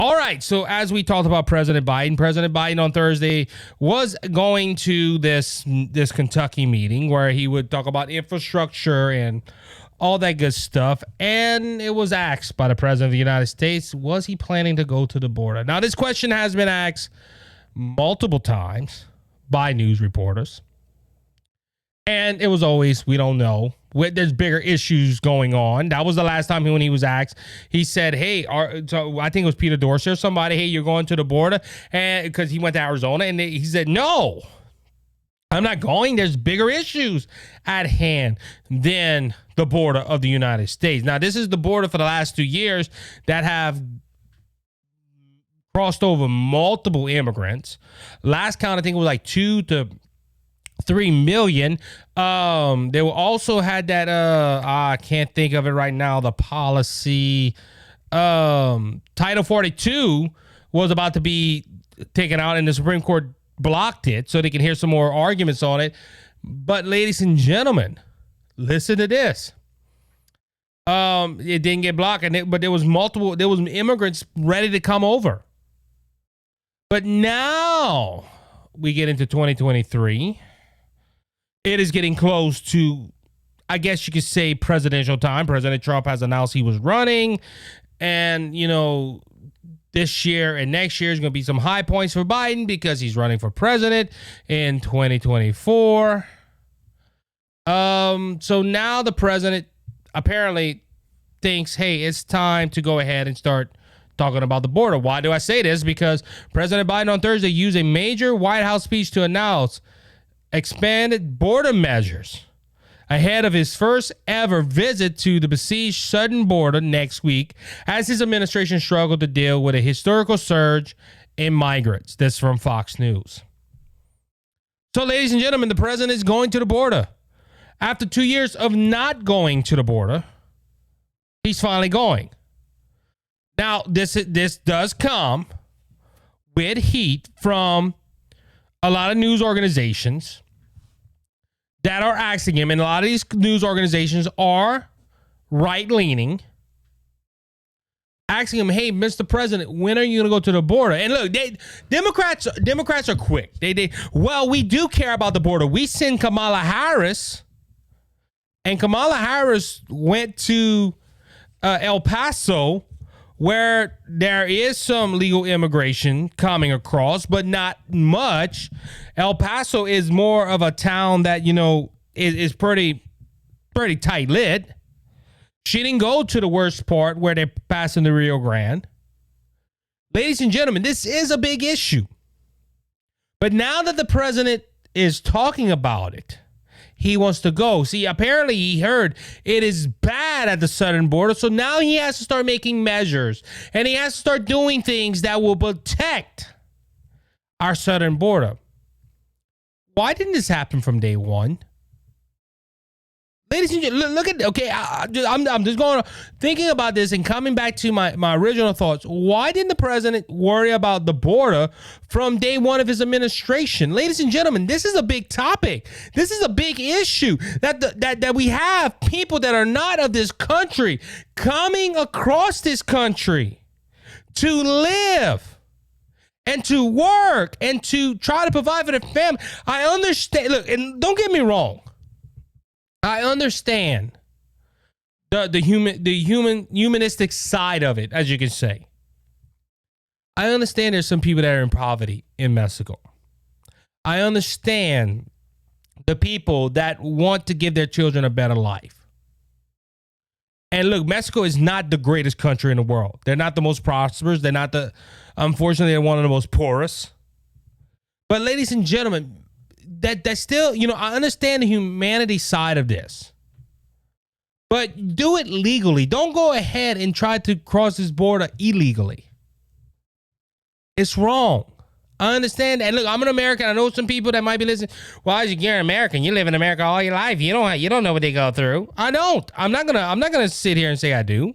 All right, so as we talked about President Biden on Thursday was going to this Kentucky meeting where he would talk about infrastructure and all that good stuff. And it was asked by the President of the United States, was he planning to go to the border? Now, this question has been asked multiple times by news reporters. And it was always, we don't know. There's bigger issues going on. That was the last time when he was asked. He said, hey, so I think it was Peter Dorsey or somebody, hey, you're going to the border? And because he went to Arizona, and he said, no, I'm not going. There's bigger issues at hand than the border of the United States. Now, this is the border for the last 2 years that have crossed over multiple immigrants. Last count, I think it was like 2 to 3 million. They also had that I can't think of it right now, the policy Title 42 was about to be taken out, and the Supreme Court blocked it so they can hear some more arguments on it. But ladies and gentlemen, listen to this. It didn't get blocked, but there was immigrants ready to come over. But now we get into 2023. It is getting close to, I guess you could say, presidential time. President Trump has announced he was running. And, this year and next year is going to be some high points for Biden because he's running for president in 2024. So now the president apparently thinks, hey, it's time to go ahead and start talking about the border. Why do I say this? Because President Biden on Thursday used a major White House speech to announce expanded border measures ahead of his first ever visit to the besieged southern border next week as his administration struggled to deal with a historical surge in migrants. This from Fox News. So, ladies and gentlemen, the president is going to the border. After 2 years of not going to the border, he's finally going. Now, this does come with heat from a lot of news organizations that are asking him, and a lot of these news organizations are right-leaning, asking him, hey, Mr. President, when are you going to go to the border? And look, Democrats are quick. Well, we do care about the border. We send Kamala Harris, and Kamala Harris went to El Paso, where there is some legal immigration coming across, but not much. El Paso is more of a town that, is pretty tight-lit. She didn't go to the worst part where they're passing the Rio Grande. Ladies and gentlemen, this is a big issue. But now that the president is talking about it, he wants to go. See, apparently he heard it is bad at the southern border, so now he has to start making measures, and he has to start doing things that will protect our southern border. Why didn't this happen from day one? Ladies and gentlemen, look at, okay, I'm just going, thinking about this and coming back to my original thoughts. Why didn't the president worry about the border from day one of his administration? Ladies and gentlemen, this is a big topic. This is a big issue that we have people that are not of this country coming across this country to live and to work and to try to provide for their family. I understand. Look, and don't get me wrong. I understand the humanistic side of it, as you can say. I understand there's some people that are in poverty in Mexico. I understand the people that want to give their children a better life. And look, Mexico is not the greatest country in the world. They're not the most prosperous. Unfortunately, they're one of the most porous. But ladies and gentlemen, that's still, I understand the humanity side of this. But do it legally. Don't go ahead and try to cross this border illegally. It's wrong. I understand. And look, I'm an American. I know some people that might be listening. Well, you're an American. You live in America all your life. You don't know what they go through. I don't. I'm not gonna sit here and say I do.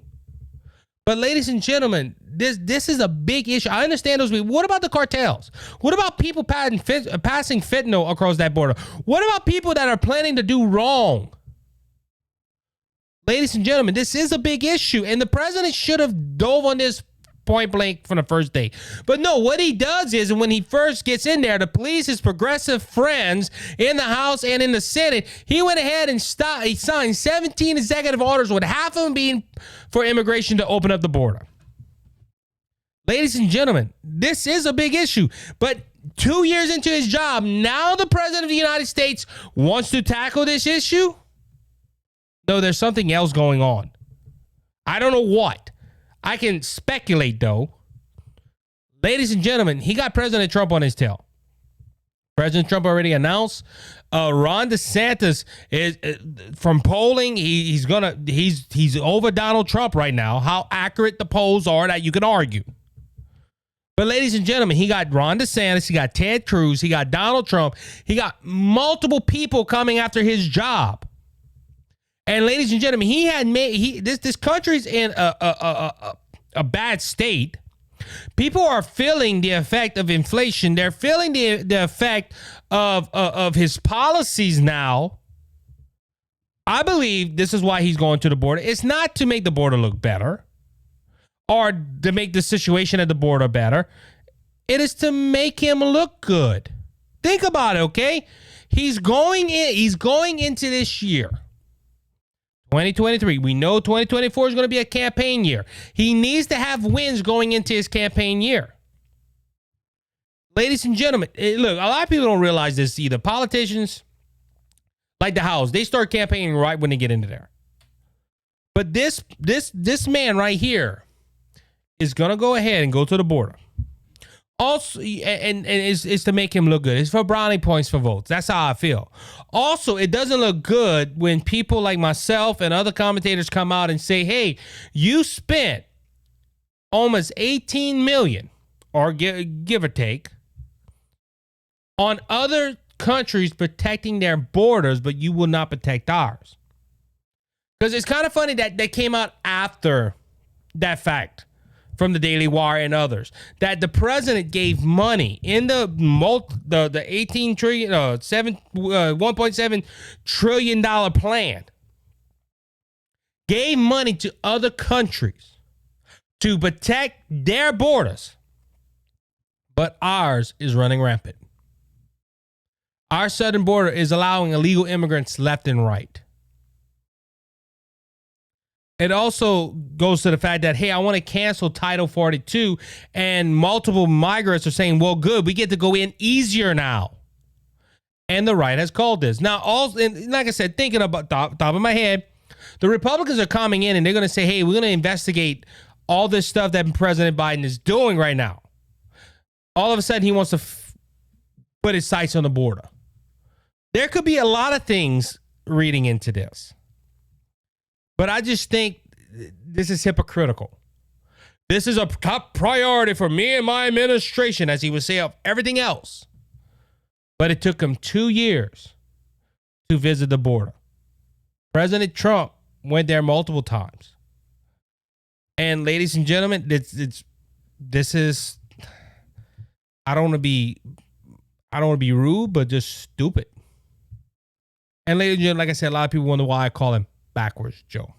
But ladies and gentlemen, this is a big issue. I understand those people. What about the cartels? What about people passing fentanyl across that border? What about people that are planning to do wrong? Ladies and gentlemen, this is a big issue, and the president should have dove on this point blank from the first day. But no, what he does is when he first gets in there to please his progressive friends in the House and in the Senate, he went ahead and he signed 17 executive orders, with half of them being for immigration to open up the border. Ladies and gentlemen, this is a big issue. But 2 years into his job, now the president of the United States wants to tackle this issue? No, there's something else going on. I don't know what. I can speculate, though. Ladies and gentlemen, he got President Trump on his tail. President Trump already announced Ron DeSantis is from polling. He's over Donald Trump right now. How accurate the polls are, that you can argue. But ladies and gentlemen, he got Ron DeSantis, he got Ted Cruz, he got Donald Trump, he got multiple people coming after his job. And ladies and gentlemen, he had made this country's in a bad state. People are feeling the effect of inflation. They're feeling the effect of his policies now. I believe this is why he's going to the border. It's not to make the border look better or to make the situation at the border better. It is to make him look good. Think about it, okay? He's going into this year, 2023. We know 2024 is going to be a campaign year. He needs to have wins going into his campaign year. Ladies and gentlemen, look, a lot of people don't realize this either. Politicians, like the House, they start campaigning right when they get into there. But this man right here is going to go ahead and go to the border. Also, and it's to make him look good. It's for brownie points for votes. That's how I feel. Also, it doesn't look good when people like myself and other commentators come out and say, hey, you spent almost $18 million, or give or take, on other countries protecting their borders, but you will not protect ours. Because it's kind of funny that they came out after that fact from the Daily Wire and others, that the president gave money in the 18 trillion, 1.7 trillion dollar plan, gave money to other countries to protect their borders, but ours is running rampant. Our southern border is allowing illegal immigrants left and right. It also goes to the fact that, hey, I want to cancel Title 42, and multiple migrants are saying, well, good, we get to go in easier now. And the right has called this. Now, and like I said, thinking about top of my head, the Republicans are coming in and they're going to say, hey, we're going to investigate all this stuff that President Biden is doing right now. All of a sudden, he wants to put his sights on the border. There could be a lot of things reading into this. But I just think this is hypocritical. This is a top priority for me and my administration, as he would say of everything else. But it took him 2 years to visit the border. President Trump went there multiple times. And ladies and gentlemen, this is, I don't want to be rude, but just stupid. And ladies and gentlemen, like I said, a lot of people wonder why I call him Backwards Joe.